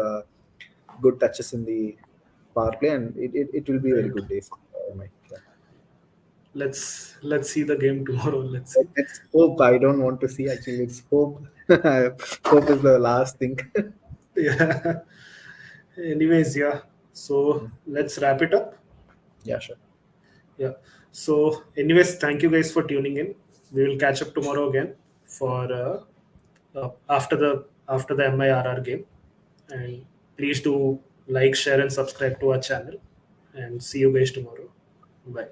good touches in the power play, and it will be a very Right. good day for MI. Yeah. Let's see the game tomorrow. Let's see. Let's hope. I don't want to see actually. It's hope. Hope is the last thing. Yeah. Anyways, yeah. So let's wrap it up. Yeah, sure. Yeah. So, anyways, thank you guys for tuning in. We will catch up tomorrow again for after the MIRR game. And please do like, share, and subscribe to our channel. And see you guys tomorrow. Bye.